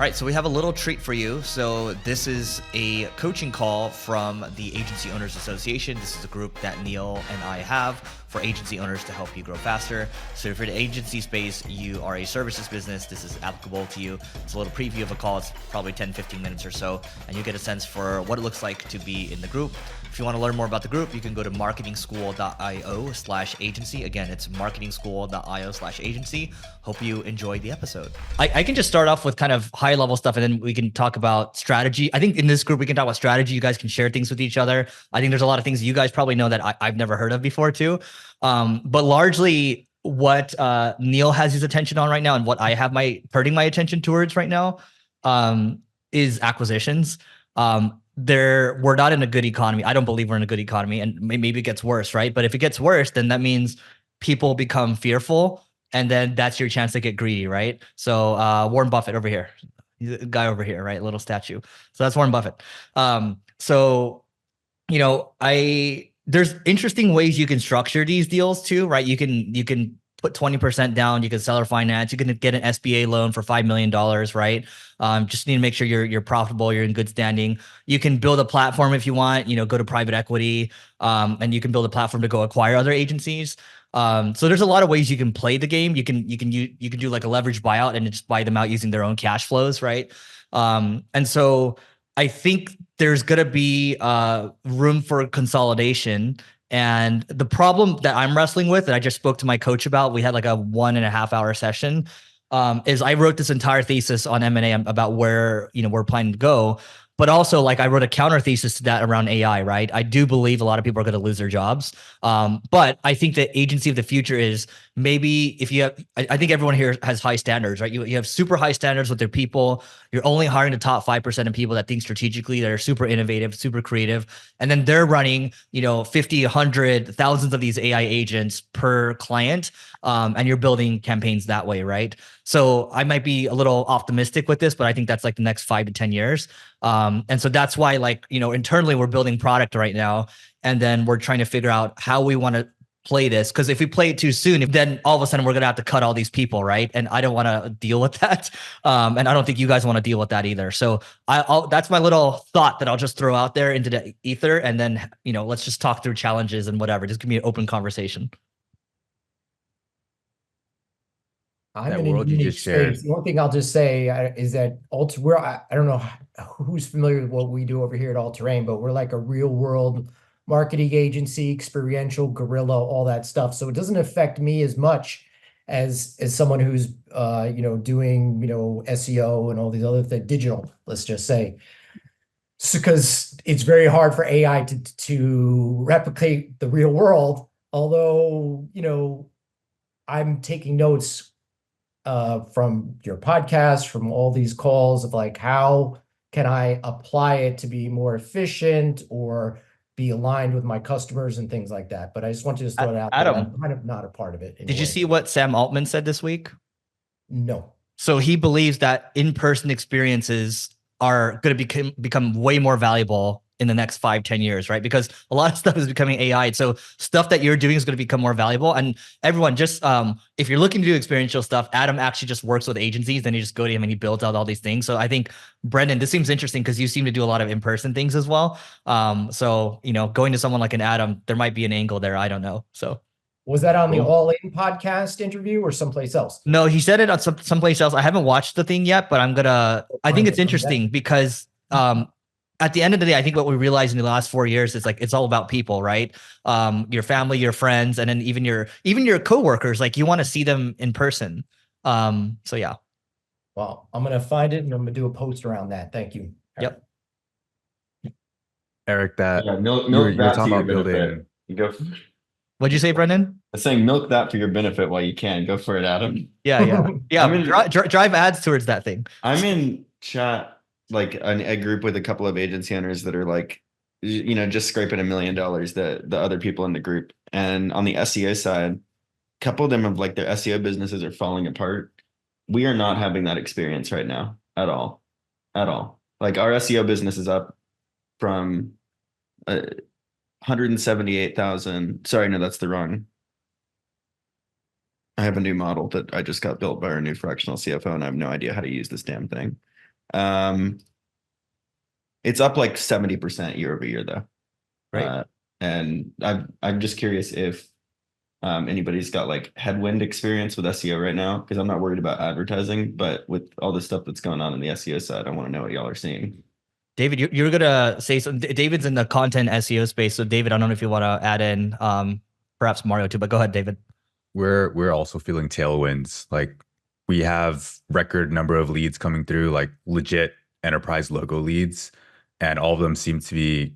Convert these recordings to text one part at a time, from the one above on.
right, so we have a little treat for you. So this is a coaching call from the Agency Owners Association. This is a group that Neil and I have for agency owners to help you grow faster. So if you're in the agency space, you are a services business, this is applicable to you. It's a little preview of a call. It's probably 10-15 minutes or so, and you get a sense for what it looks like to be in the group. If you want to learn more about the group, you can go to marketingschool.io/agency. Again, it's marketingschool.io/agency. Hope you enjoyed the episode. I can just start off with kind of high level stuff, and then we can talk about strategy. I think in this group, we can talk about strategy. You guys can share things with each other. I think there's a lot of things you guys probably know that I've never heard of before too. But largely what Neil has his attention on right now and what I have turning my attention towards right now is acquisitions. We're not in a good economy. I don't believe we're in a good economy, and maybe it gets worse, right? But if it gets worse, then that means people become fearful, and then that's your chance to get greedy, right? So Warren Buffett over here, he's a guy over here, right? Little statue. So that's Warren Buffett. There's interesting ways you can structure these deals too, right? You can put 20% down, you can seller finance, you can get an SBA loan for $5 million, right? Just need to make sure you're profitable, you're in good standing. You can build a platform if you want, go to private equity, and you can build a platform to go acquire other agencies. So there's a lot of ways you can play the game. You can do like a leverage buyout and just buy them out using their own cash flows, right? And so I think there's going to be room for consolidation. And the problem that I'm wrestling with, that I just spoke to my coach about, we had like a 1.5 hour session, is I wrote this entire thesis on M&A about where, we're planning to go. But also, like, I wrote a counter thesis to that around AI, right? I do believe a lot of people are going to lose their jobs. But I think the agency of the future is maybe if you have, I think everyone here has high standards, right? You have super high standards with their people. You're only hiring the top 5% of people that think strategically, that are super innovative, super creative. And then they're running, 50, 100, thousands of these AI agents per client. And you're building campaigns that way, right? So I might be a little optimistic with this, but I think that's like the next 5 to 10 years. And so that's why, internally we're building product right now. And then we're trying to figure out how we want to play this. Because if we play it too soon, then all of a sudden we're going to have to cut all these people, right? And I don't want to deal with that. And I don't think you guys want to deal with that either. So that's my little thought that I'll just throw out there into the ether. And then, let's just talk through challenges and whatever. Just give me an open conversation. I'm in a unique space. The one thing I'll just say is that I don't know who's familiar with what we do over here at All Terrain, but we're like a real world marketing agency, experiential, guerrilla, all that stuff. So it doesn't affect me as much as someone who's doing SEO and all these other things, digital, let's just say. Because it's very hard for AI to replicate the real world. Although, I'm taking notes from your podcast, from all these calls of like, how can I apply it to be more efficient or be aligned with my customers and things like that. But I just want to throw it out Adam, there. I'm kind of not a part of it. Did you see what Sam Altman said this week? No. So he believes that in-person experiences are going to become way more valuable in the next 5-10 years, right? Because a lot of stuff is becoming AI. So stuff that you're doing is going to become more valuable. And everyone just, if you're looking to do experiential stuff, Adam actually just works with agencies. Then you just go to him and he builds out all these things. So I think, Brendan, this seems interesting because you seem to do a lot of in-person things as well. So, going to someone like an Adam, there might be an angle there. I don't know. So. Was that on the All In podcast interview or someplace else? No, he said it on someplace else. I haven't watched the thing yet, but I think it's interesting because, at the end of the day, I think what we realized in the last 4 years is like, it's all about people, right? Your family, your friends, and then even your coworkers, like you want to see them in person. So yeah. Well, I'm going to find it and I'm going to do a post around that. Thank you. Yep. Eric, milk that to your benefit. You go. What'd you say, Brendan? I'm saying milk that for your benefit while you can. Go for it, Adam. Yeah. Drive ads towards that thing. I'm in chat, like a group with a couple of agency owners that are like, just scraping $1 million, the other people in the group. And on the SEO side, a couple of them have like their SEO businesses are falling apart. We are not having that experience right now at all. Like our SEO business is up from 178,000. Sorry, no, that's the wrong. I have a new model that I just got built by our new fractional CFO, and I have no idea how to use this damn thing. It's up like 70% year over year though. Right. And I'm just curious if anybody's got like headwind experience with SEO right now, because I'm not worried about advertising, but with all the stuff that's going on in the SEO side, I want to know what y'all are seeing. David, you're gonna say something. David's in the content SEO space, so David, I don't know if you want to add in, perhaps Mario too, but go ahead, David. We're also feeling tailwinds. Like we have record number of leads coming through, like legit enterprise logo leads, and all of them seem to be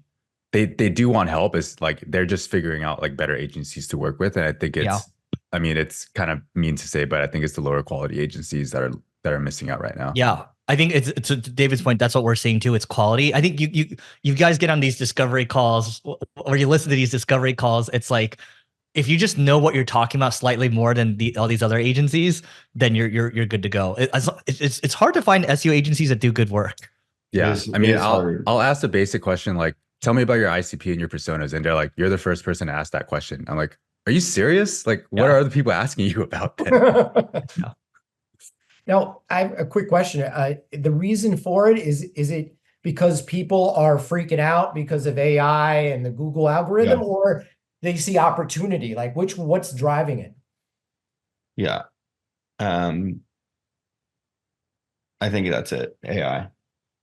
they do want help. It's like they're just figuring out like better agencies to work with, and I think it's I mean it's kind of mean to say, but I think it's the lower quality agencies that are missing out right now. Yeah. I think it's to David's point. That's what we're seeing too. It's quality. I think you guys get on these discovery calls, or you listen to these discovery calls. It's like, if you just know what you're talking about slightly more than all these other agencies, then you're good to go. It's hard to find SEO agencies that do good work. Yeah, I mean, I'll ask the basic question like, tell me about your ICP and your personas, and they're like, you're the first person to ask that question. I'm like, are you serious? Like, what are other people asking you about? Yeah. Now, I have a quick question. The reason for it is it because people are freaking out because of AI and the Google algorithm, or they see opportunity? Like what's driving it? Yeah. I think that's it. AI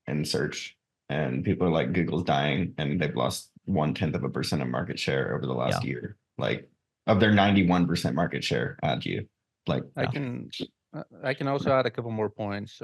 and search, and people are like, Google's dying, and they've lost 0.1% of market share over the last year. Like of their 91% market share ad you. Like I can also add a couple more points.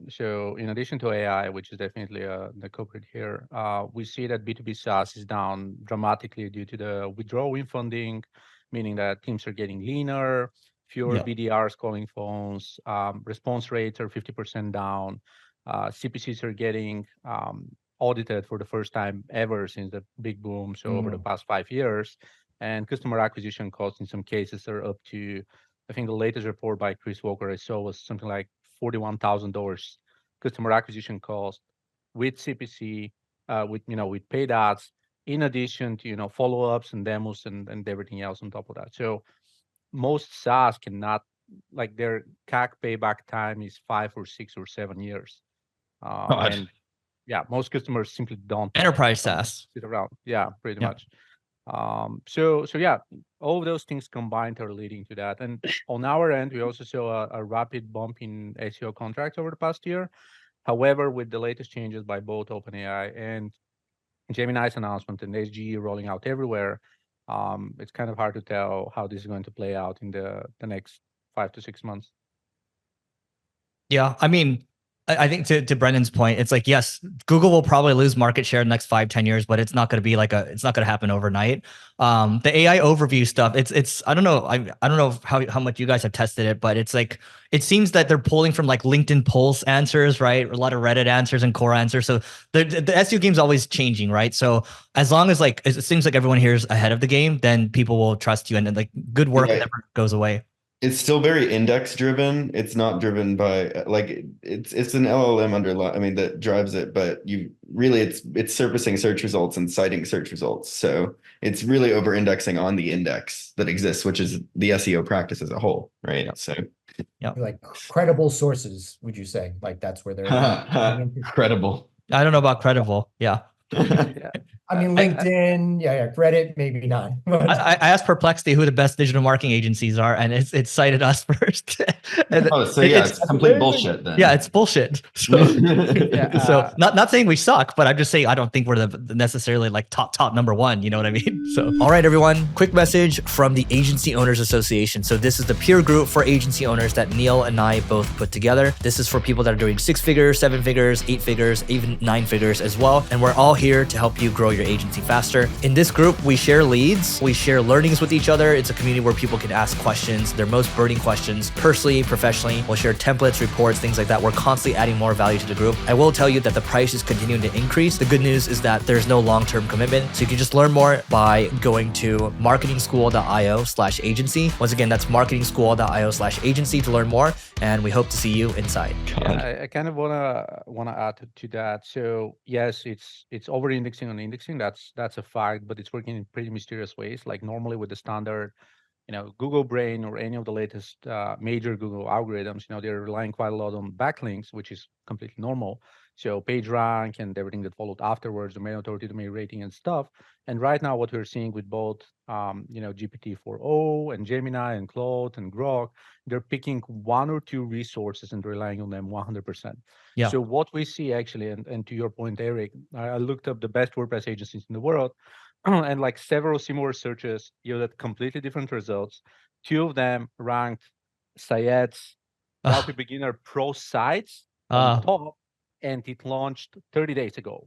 So in addition to AI, which is definitely the culprit here, we see that B2B SaaS is down dramatically due to the withdrawal in funding, meaning that teams are getting leaner, fewer BDRs calling phones, response rates are 50% down, CPCs are getting audited for the first time ever since the big boom, so over the past 5 years, and customer acquisition costs in some cases are up to, I think the latest report by Chris Walker I saw was something like $41,000 customer acquisition cost with CPC, with paid ads, in addition to follow-ups and demos and everything else on top of that. So most SaaS cannot, like, their CAC payback time is 5 or 6 or 7 years, and most customers simply don't Enterprise SaaS sit around. Yeah, pretty much. So yeah, all of those things combined are leading to that. And on our end, we also saw a rapid bump in SEO contracts over the past year. However, with the latest changes by both OpenAI and Gemini's announcement and SGE rolling out everywhere, it's kind of hard to tell how this is going to play out in the next 5 to 6 months. Yeah, I mean, I think to Brendan's point, it's like, yes, Google will probably lose market share in the next 5-10 years, but it's not going to be like it's not going to happen overnight. The AI overview stuff, it's I don't know, I don't know how much you guys have tested it, but it's like, it seems that they're pulling from like LinkedIn Pulse answers, right? A lot of Reddit answers and core answers. So the SEO game is always changing, right? So as long as like it seems like everyone here is ahead of the game, then people will trust you, and then like good work never goes away. It's still very index driven. It's not driven by like it's an LLM that drives it, but it's surfacing search results and citing search results. So it's really over indexing on the index that exists, which is the SEO practice as a whole, right? Yep. So like credible sources, would you say? Like that's where they're credible. I don't know about credible. Yeah. I mean, LinkedIn, Reddit, maybe not. I asked Perplexity who the best digital marketing agencies are, and it cited us first. It's complete bullshit then. Yeah, it's bullshit. So, so not saying we suck, but I'm just saying I don't think we're the necessarily like top number one. You know what I mean? So, all right, everyone. Quick message from the Agency Owners Association. So this is the peer group for agency owners that Neil and I both put together. This is for people that are doing 6 figures, 7 figures, 8 figures, even 9 figures as well. And we're all here to help you grow your agency faster. In this group, we share leads, we share learnings with each other. It's a community where people can ask questions, their most burning questions, personally, professionally. We'll share templates, reports, things like that. We're constantly adding more value to the group. I will tell you that the price is continuing to increase. The good news is that there's no long-term commitment. So you can just learn more by going to marketingschool.io/agency. Once again, that's marketingschool.io/agency to learn more. And we hope to see you inside. Yeah, I kind of wanna add to that. So yes, it's over indexing on indexing. That's a fact, but it's working in pretty mysterious ways. Like normally with the standard Google Brain or any of the latest major Google algorithms, they're relying quite a lot on backlinks, which is completely normal. So PageRank and everything that followed afterwards, domain authority, domain rating and stuff. And right now what we're seeing with both, GPT-4o and Gemini and Claude and Grok, they're picking one or two resources and relying on them 100%. Yeah. So what we see actually, and to your point, Eric, I looked up the best WordPress agencies in the world, and like several similar searches yielded completely different results. Two of them ranked Syed's WP Beginner Pro sites on top, and it launched 30 days ago.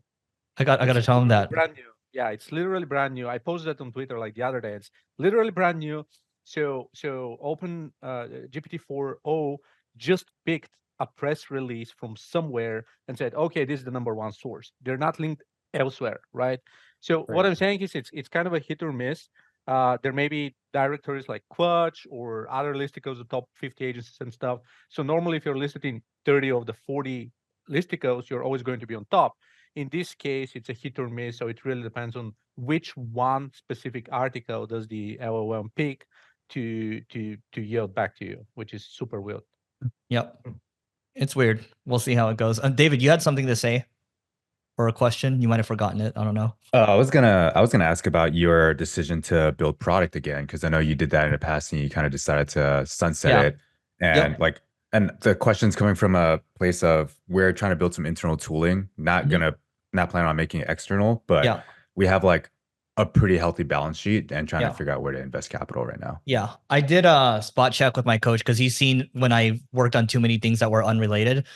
I got to tell him that. Brand new. Yeah, it's literally brand new. I posted it on Twitter like the other day. It's literally brand new. So Open GPT-4o just picked a press release from somewhere and said, okay, this is the #1 source. They're not linked elsewhere, right? So what I'm saying is it's kind of a hit or miss. There may be directories like Quatch or other listicles of top 50 agencies and stuff. So normally if you're listed in 30 of the 40 listicles, you're always going to be on top. In this case, it's a hit or miss, so it really depends on which one specific article does the LLM pick to yield back to you, which is super weird. Yep, it's weird. We'll see how it goes. David, you had something to say or a question? You might have forgotten it. I don't know. I was gonna ask about your decision to build product again, because I know you did that in the past and you kind of decided to sunset it. And and the question's coming from a place of we're trying to build some internal tooling, not planning on making it external, but we have like a pretty healthy balance sheet and trying to figure out where to invest capital right now. Yeah, I did a spot check with my coach because he's seen when I worked on too many things that were unrelated.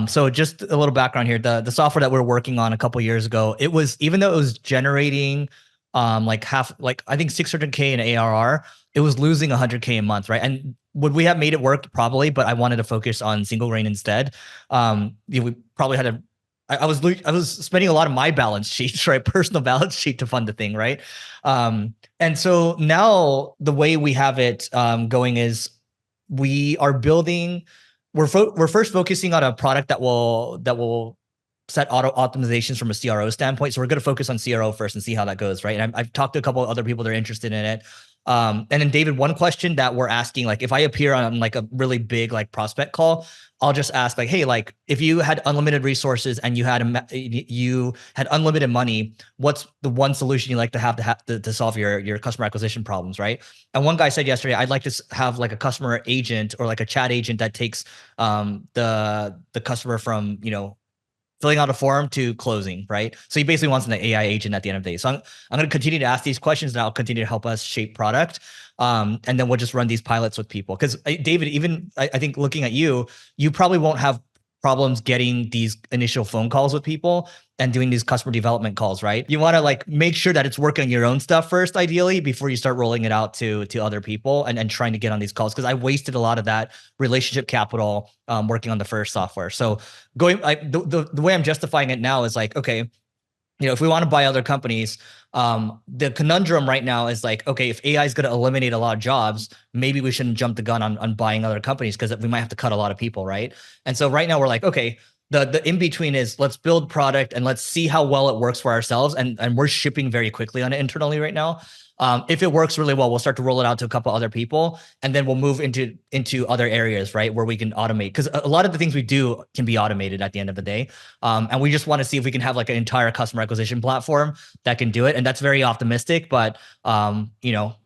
So just a little background here. The software that we're working on a couple years ago, it was, even though it was generating I think 600K in ARR, it was losing 100K a month, right? And would we have made it work? Probably, but I wanted to focus on single grain instead. We probably had to. I was spending a lot of my balance sheets, right? Personal balance sheet to fund the thing, right? And so now the way we have it going is we are building. We're first focusing on a product that will set auto optimizations from a CRO standpoint. So we're going to focus on CRO first and see how that goes, right? And I've talked to a couple of other people that are interested in it. And then David, one question that we're asking, like if I appear on like a really big like prospect call, I'll just ask like, hey, like if you had unlimited resources and you had unlimited money, what's the one solution you like to have to solve your customer acquisition problems, right? And one guy said yesterday, I'd like to have like a customer agent or like a chat agent that takes the customer from, filling out a form to closing, right? So he basically wants an AI agent at the end of the day. So I'm going to continue to ask these questions and I'll continue to help us shape product. And then we'll just run these pilots with people. Because David, even I think looking at you probably won't have problems getting these initial phone calls with people and doing these customer development calls, right? You want to like make sure that it's working on your own stuff first, ideally, before you start rolling it out to other people and trying to get on these calls. Because I wasted a lot of that relationship capital working on the first software. So the way I'm justifying it now is like, okay, if we want to buy other companies, the conundrum right now is like, okay, if AI is going to eliminate a lot of jobs, maybe we shouldn't jump the gun on buying other companies because we might have to cut a lot of people, right? And so right now we're like, okay, the in-between is let's build product and let's see how well it works for ourselves. And we're shipping very quickly on it internally right now. If it works really well, we'll start to roll it out to a couple other people, and then we'll move into other areas, right, where we can automate. Because a lot of the things we do can be automated at the end of the day, and we just want to see if we can have like an entire customer acquisition platform that can do it. And that's very optimistic, but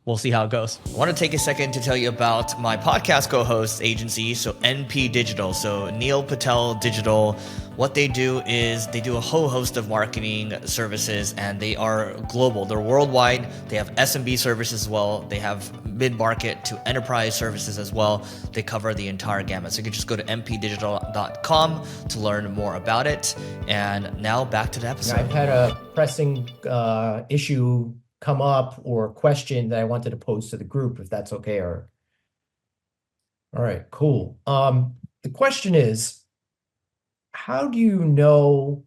we'll see how it goes. I want to take a second to tell you about my podcast co-host agency, so NP Digital. So Neil Patel Digital. What they do is they do a whole host of marketing services, and they are global. They're worldwide. They have SMB services as well. They have mid-market to enterprise services as well. They cover the entire gamut. So you can just go to mpdigital.com to learn more about it. And now back to the episode. I've had a pressing issue come up or question that I wanted to pose to the group, if that's okay. Or all right, cool. The question is, how do you know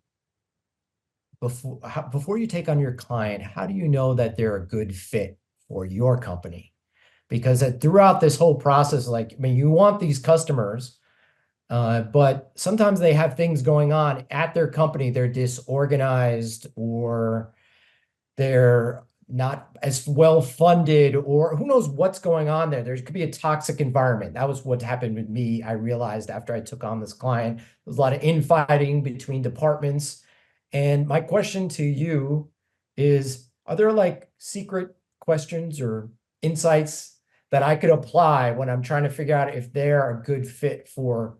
before you take on your client, how do you know that they're a good fit for your company? Because throughout this whole process, you want these customers, but sometimes they have things going on at their company. They're disorganized, or they're not as well funded, or who knows what's going on there. There could be a toxic environment. That was what happened with me. I realized after I took on this client, there was a lot of infighting between departments. And my question to you is, are there like secret questions or insights that I could apply when I'm trying to figure out if they're a good fit for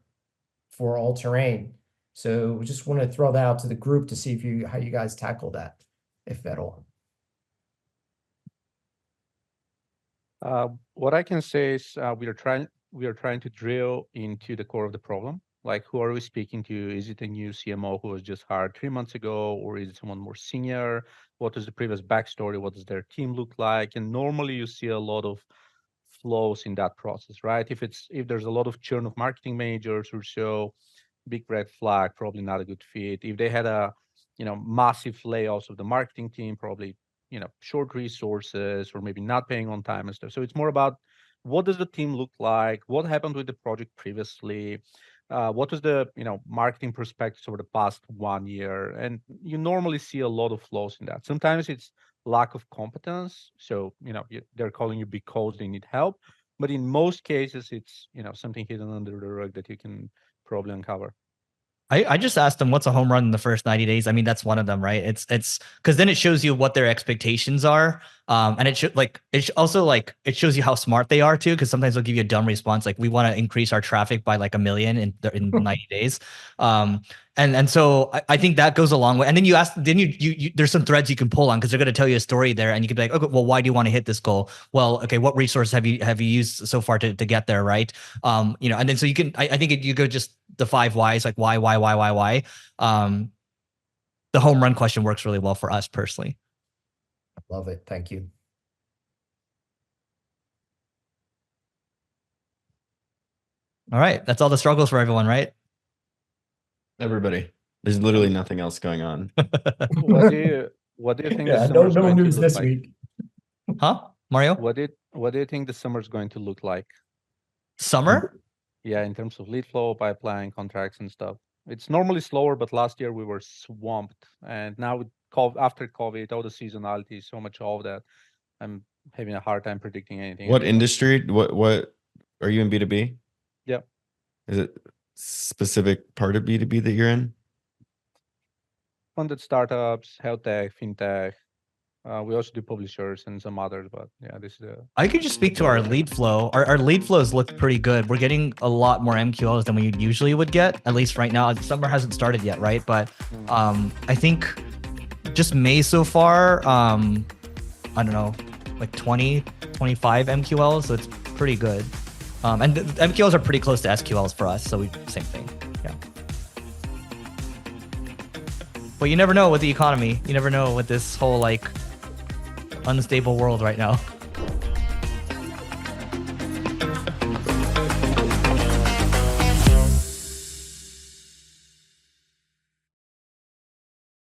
all terrain? So we just want to throw that out to the group to see if how you guys tackle that, if at all. What I can say is we are trying to drill into the core of the problem. Like, who are we speaking to? Is it a new CMO who was just hired 3 months ago, or is it someone more senior? What is the previous backstory? What does their team look like? And normally you see a lot of flows in that process, right? If there's a lot of churn of marketing managers or so, big red flag, probably not a good fit. If they had a massive layoffs of the marketing team, probably short resources, or maybe not paying on time and stuff. So it's more about, what does the team look like? What happened with the project previously? What was the marketing perspective over the past 1 year? And you normally see a lot of flows in that. Sometimes it's lack of competence, so they're calling you because they need help. But in most cases, it's something hidden under the rug that you can probably uncover. I just asked them what's a home run in the first 90 days. I mean, that's one of them, right? It's because then it shows you what their expectations are. And it shows you how smart they are too, because sometimes they'll give you a dumb response, like, we want to increase our traffic by like 1 million in 90 days. And so I think that goes a long way. And then you ask, then you there's some threads you can pull on, because they're going to tell you a story there, and you can be like, okay, well, why do you want to hit this goal? Well, okay, what resources have you used so far to get there, right? And then so you can, I think you go just the 5 whys, like why. The home run question works really well for us personally. Love it. Thank you. All right. That's all the struggles for everyone, right? Everybody. There's literally nothing else going on. What do you think? Yeah, no news this week. Huh, Mario? What do you think the summer is going to look like? Summer? Yeah, in terms of lead flow, pipeline, contracts, and stuff. It's normally slower, but last year we were swamped, and now after COVID, all the seasonality, so much of that, I'm having a hard time predicting anything. What industry? What are you in B2B? Yeah. Is it specific part of B2B that you're in? Funded startups, health tech, fintech. We also do publishers and some others, but yeah, this is I could just speak to our lead flow. Our lead flows look pretty good. We're getting a lot more MQLs than we usually would get, at least right now. Summer hasn't started yet, right? But I think just May so far, I don't know, like 20, 25 MQLs. So it's pretty good. And the MQLs are pretty close to SQLs for us. So same thing. Yeah. But you never know with the economy. You never know with this whole like unstable world right now.